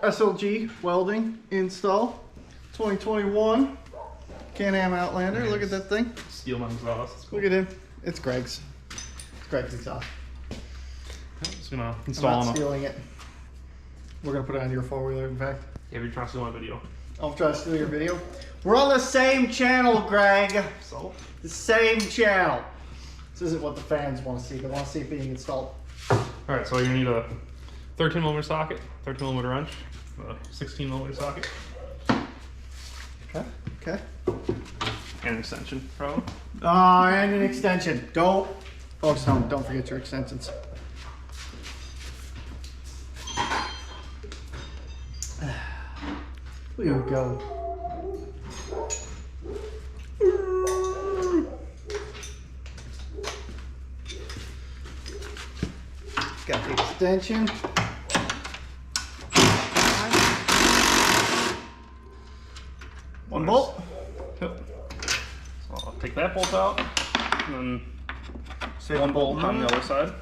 SLG Welding install 2021 Can Am Outlander. Look at that thing. Steel exhaust. Cool. Look at him. It's Greg's. It's Greg's exhaust. I'm just gonna install I'm not stealing it. We're gonna put it on your four-wheeler, in fact. Yeah, you're trying to steal my video. I'll try to steal your video. We're on the same channel, Greg. So? The same channel. This isn't what the fans want to see. They want to see it being installed. Alright, so you're gonna need a 13mm socket, 13mm wrench, a 16mm socket. Okay. Okay. And an extension, probably. And an extension. Don't forget your extensions. Here we go. Got the extension. One bolt. Yep. So I'll take that bolt out, and then one bolt on the other side.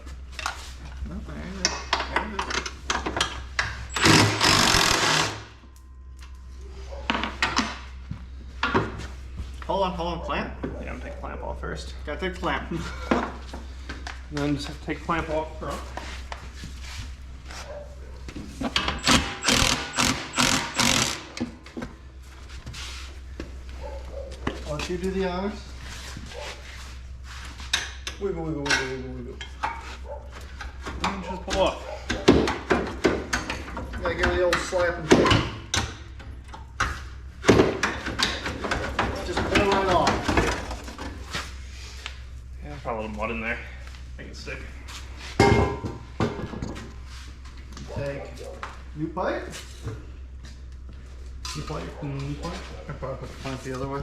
Hold on, clamp. Yeah, I'm gonna take the clamp off first. Gotta take the clamp. And then just have to take the clamp off front. I'll let you do the honors. Wiggle, wiggle, wiggle, wiggle, wiggle. And just pull off. Gotta give it the old slap and shake. Just pull right off. Yeah, probably a little mud in there. Make it stick. Take new pipe. New pipe. I probably put the clamp the other way.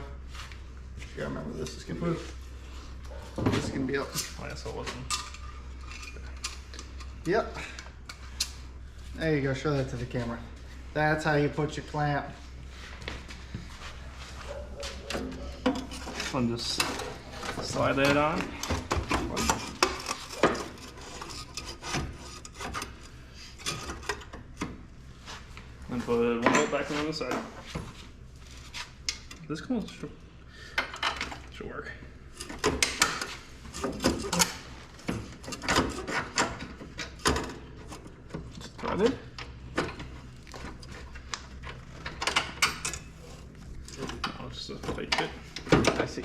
You gotta remember this is gonna be up. Oh yeah, so it wasn't. Yep. There you go, show that to the camera. That's how you put your clamp. And just slide that on. And put one bolt back on the side. This should work. Just threaded. No, just a fake bit. I see.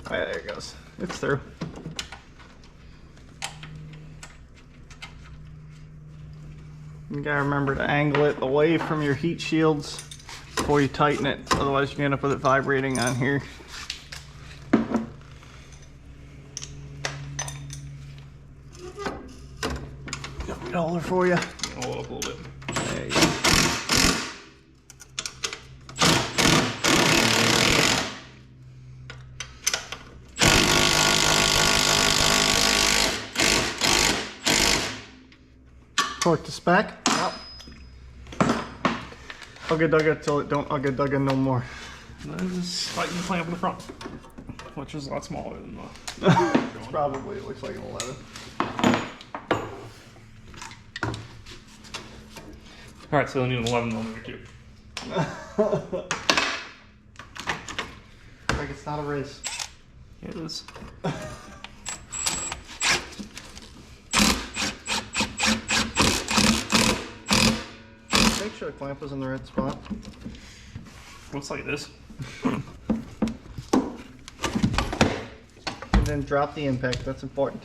Oh yeah, there it goes. It's through. You gotta remember to angle it away from your heat shields before you tighten it, otherwise you can end up with it vibrating on here. Got a dollar for you. Roll up a little bit. There you go. Torque to spec. Yep. Ugga dugga till it don't ugga dugga no more. And then just tighten the clamp in the front, which is a lot smaller than the. It's probably, it looks like an 11. Alright, so you'll need an 11mm too. Like it's not a race. It is. Make sure the clamp is in the right spot. Looks like this. And then drop the impact, that's important.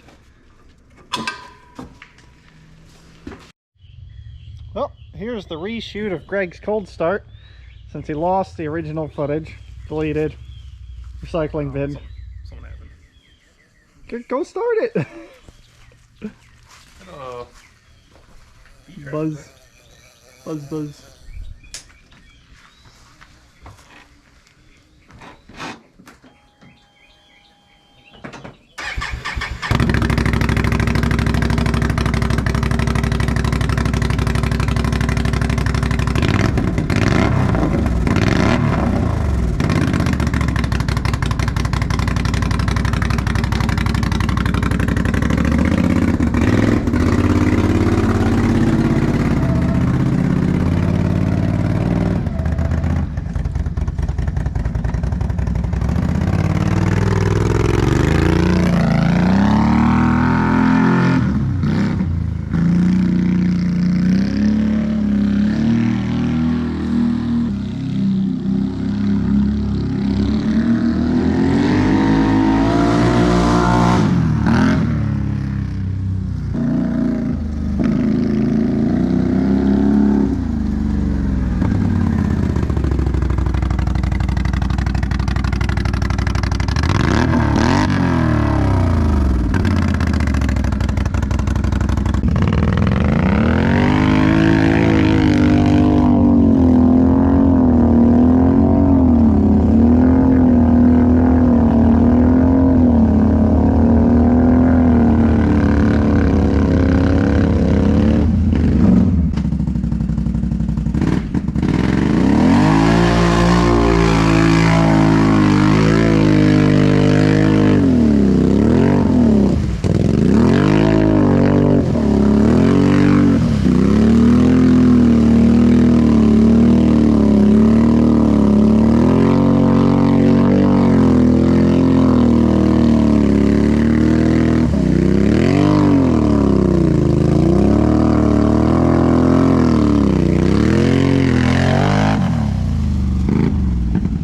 Well, here's the reshoot of Greg's cold start, since he lost the original footage. Deleted. Recycling bin. Something happened. Go start it! Uh, Buzz. Buzz, buzz.